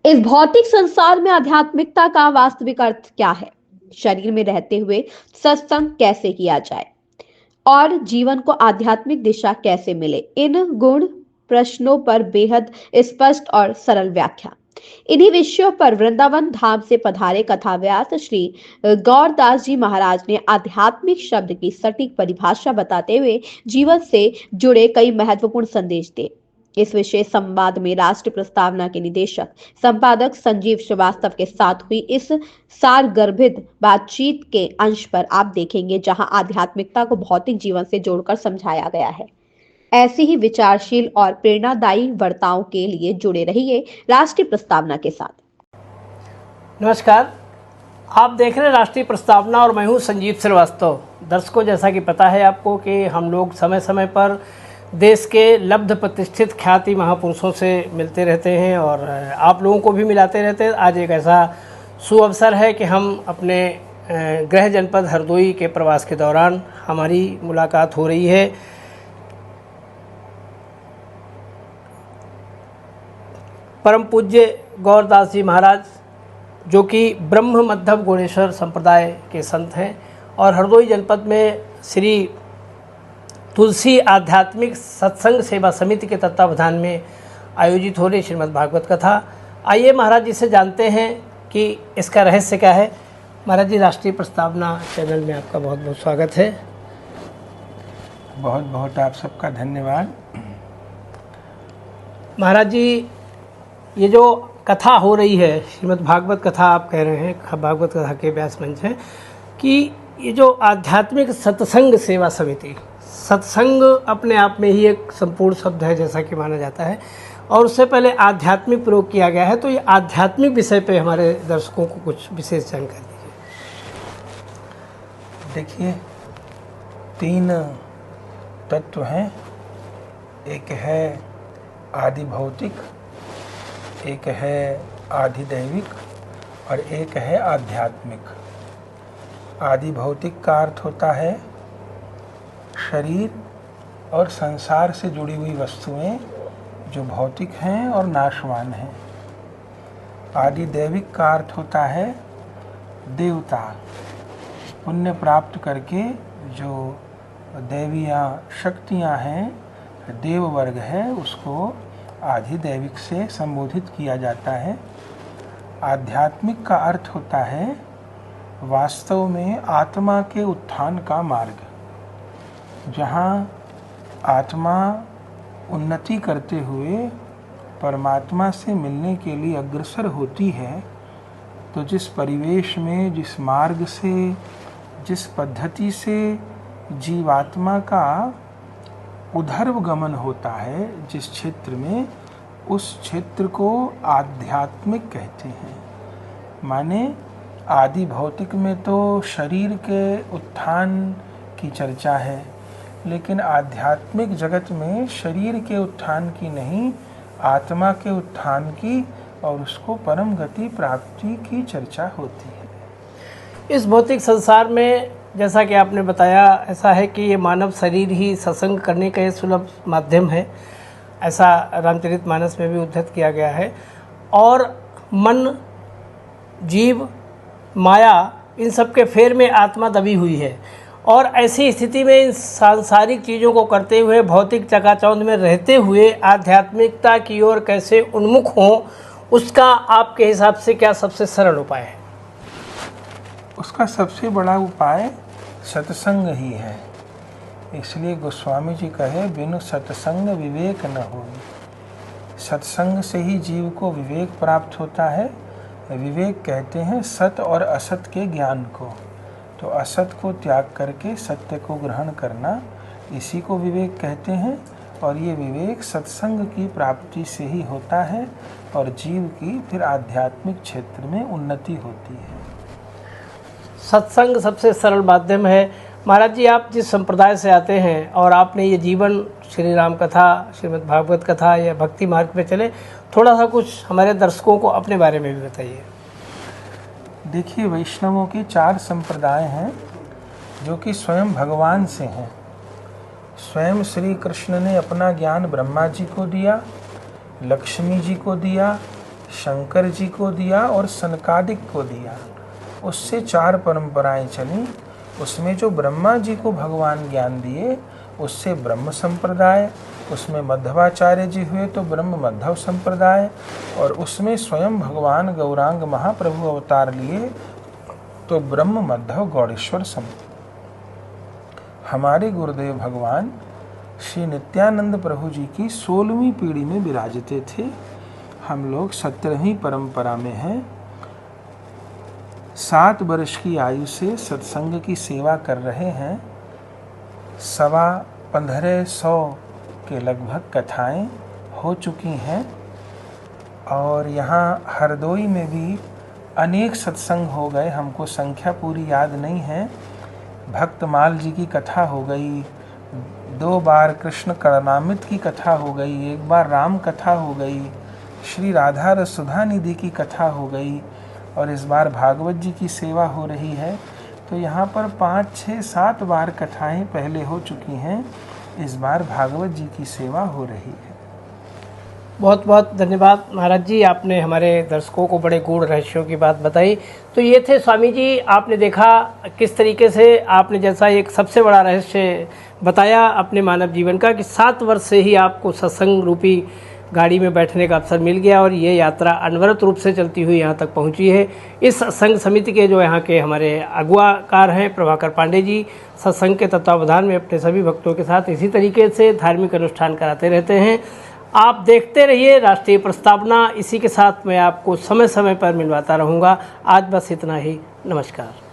इस भौतिक संसार में आध्यात्मिकता का वास्तविक अर्थ क्या है? शरीर में रहते हुए सत्संग कैसे किया जाए और जीवन को आध्यात्मिक दिशा कैसे मिले? इन गुण प्रश्नों पर बेहद स्पष्ट और सरल व्याख्या। इन्हीं विषयों पर वृंदावन धाम से पधारे कथाव्यास श्री गौरदास जी महाराज ने आध्यात्मिक शब्द की सटीक परिभाषा बताते हुए जीवन से जुड़े कई महत्वपूर्ण संदेश दिए। इस विशेष संवाद में राष्ट्र प्रस्तावना के निदेशक संपादक संजीव श्रीवास्तव के साथ हुई इस सारगर्भित बातचीत के अंश पर आप देखेंगे जहां आध्यात्मिकता को भौतिक जीवन से जोड़कर समझाया गया है। ऐसी ही विचारशील और प्रेरणादायी वार्ताओं के लिए जुड़े रहिए राष्ट्रीय प्रस्तावना के साथ। नमस्कार, आप देख रहे हैं राष्ट्रीय प्रस्तावना और मैं हूं संजीव श्रीवास्तव। दर्शकों, जैसा कि पता है आपको कि हम लोग समय समय पर देश के लब्ध प्रतिष्ठित ख्याति महापुरुषों से मिलते रहते हैं और आप लोगों को भी मिलाते रहते हैं। आज एक ऐसा सुअवसर है कि हम अपने गृह जनपद हरदोई के प्रवास के दौरान हमारी मुलाकात हो रही है परम पूज्य गौरदास जी महाराज, जो कि ब्रह्म मध्यम गुणेश्वर संप्रदाय के संत हैं और हरदोई जनपद में श्री तुलसी आध्यात्मिक सत्संग सेवा समिति के तत्वावधान में आयोजित हो रही श्रीमद् भागवत कथा। आइए महाराज जी से जानते हैं कि इसका रहस्य क्या है। महाराज जी, राष्ट्रीय प्रस्तावना चैनल में आपका बहुत बहुत स्वागत है। बहुत बहुत आप सबका धन्यवाद। महाराज जी, ये जो कथा हो रही है श्रीमद् भागवत कथा, आप कह रहे हैं भागवत कथा के व्यास मंच है कि ये जो आध्यात्मिक सत्संग सेवा समिति, सत्संग अपने आप में ही एक संपूर्ण शब्द है जैसा कि माना जाता है और उससे पहले आध्यात्मिक प्रयोग किया गया है, तो ये आध्यात्मिक विषय पे हमारे दर्शकों को कुछ विशेष जानकारी दीजिए। देखिए, तीन तत्व हैं। एक है आदि भौतिक, एक है आदि दैविक और एक है आध्यात्मिक। आदि भौतिक का अर्थ होता है शरीर और संसार से जुड़ी हुई वस्तुएं जो भौतिक हैं और नाशवान हैं। आदि दैविक का अर्थ होता है देवता, पुण्य प्राप्त करके जो दैवीय शक्तियां हैं, देव वर्ग है, उसको आदि दैविक से संबोधित किया जाता है। आध्यात्मिक का अर्थ होता है वास्तव में आत्मा के उत्थान का मार्ग, जहाँ आत्मा उन्नति करते हुए परमात्मा से मिलने के लिए अग्रसर होती है, तो जिस परिवेश में, जिस मार्ग से, जिस पद्धति से जीवात्मा का उधर्व गमन होता है, जिस क्षेत्र में, उस क्षेत्र को आध्यात्मिक कहते हैं। माने आदि भौतिक में तो शरीर के उत्थान की चर्चा है, लेकिन आध्यात्मिक जगत में शरीर के उत्थान की नहीं, आत्मा के उत्थान की और उसको परम गति प्राप्ति की चर्चा होती है। इस भौतिक संसार में जैसा कि आपने बताया, ऐसा है कि ये मानव शरीर ही सत्संग करने का सुलभ माध्यम है, ऐसा रामचरितमानस में भी उद्धृत किया गया है। और मन, जीव, माया, इन सब के फेर में आत्मा दबी हुई है और ऐसी स्थिति में इन सांसारिक चीज़ों को करते हुए, भौतिक चकाचौंध में रहते हुए आध्यात्मिकता की ओर कैसे उन्मुख हों, उसका आपके हिसाब से क्या सबसे सरल उपाय है? उसका सबसे बड़ा उपाय सत्संग ही है। इसलिए गोस्वामी जी कहे, बिनु सत्संग विवेक न हो। सत्संग से ही जीव को विवेक प्राप्त होता है। विवेक कहते हैं सत और असत के ज्ञान को, तो असत को त्याग करके सत्य को ग्रहण करना, इसी को विवेक कहते हैं। और ये विवेक सत्संग की प्राप्ति से ही होता है और जीव की फिर आध्यात्मिक क्षेत्र में उन्नति होती है। सत्संग सबसे सरल माध्यम है। महाराज जी, आप जिस संप्रदाय से आते हैं और आपने ये जीवन श्री राम कथा, श्रीमद् भागवत कथा या भक्ति मार्ग पे चले, थोड़ा सा कुछ हमारे दर्शकों को अपने बारे में भी बताइए। देखिए, वैष्णवों के 4 संप्रदाय हैं जो कि स्वयं भगवान से हैं। स्वयं श्री कृष्ण ने अपना ज्ञान ब्रह्मा जी को दिया, लक्ष्मी जी को दिया शंकर जी को दिया और सनकादिक को दिया। उससे 4 परंपराएं चली। उसमें जो ब्रह्मा जी को भगवान ज्ञान दिए उससे ब्रह्म संप्रदाय, उसमें मध्वाचार्य जी हुए तो ब्रह्म मध्व संप्रदाय, और उसमें स्वयं भगवान गौरांग महाप्रभु अवतार लिए तो ब्रह्म मध्व गौड़ेश्वर संप्रदाय। हमारे गुरुदेव भगवान श्री नित्यानंद प्रभु जी की 16वीं पीढ़ी में विराजते थे। हम लोग 17वीं परंपरा में हैं। 7 वर्ष की आयु से सत्संग की सेवा कर रहे हैं। 1500 के लगभग कथाएं हो चुकी हैं और यहाँ हरदोई में भी अनेक सत्संग हो गए। हमको संख्या पूरी याद नहीं है। भक्तमाल जी की कथा हो गई, 2 बार कृष्ण करनामित की कथा हो गई, 1 बार राम कथा हो गई, श्री राधा रसुधा निधि की कथा हो गई और इस बार भागवत जी की सेवा हो रही है। तो यहाँ पर 5, 6, 7 बार कथाएं पहले हो चुकी हैं। इस बार भागवत जी की सेवा हो रही है। बहुत बहुत धन्यवाद महाराज जी, आपने हमारे दर्शकों को बड़े गूढ़ रहस्यों की बात बताई। तो ये थे स्वामी जी, आपने देखा किस तरीके से आपने जैसा एक सबसे बड़ा रहस्य बताया अपने मानव जीवन का कि 7 वर्ष से ही आपको सत्संग रूपी गाड़ी में बैठने का अवसर मिल गया और ये यात्रा अनवरत रूप से चलती हुई यहाँ तक पहुँची है। इस सत्संग समिति के जो यहाँ के हमारे अगुवाकार हैं प्रभाकर पांडे जी, सत्संग के तत्वावधान में अपने सभी भक्तों के साथ इसी तरीके से धार्मिक अनुष्ठान कराते रहते हैं। आप देखते रहिए राष्ट्रीय प्रस्तावना। इसी के साथ मैं आपको समय समय पर मिलवाता रहूँगा। आज बस इतना ही। नमस्कार।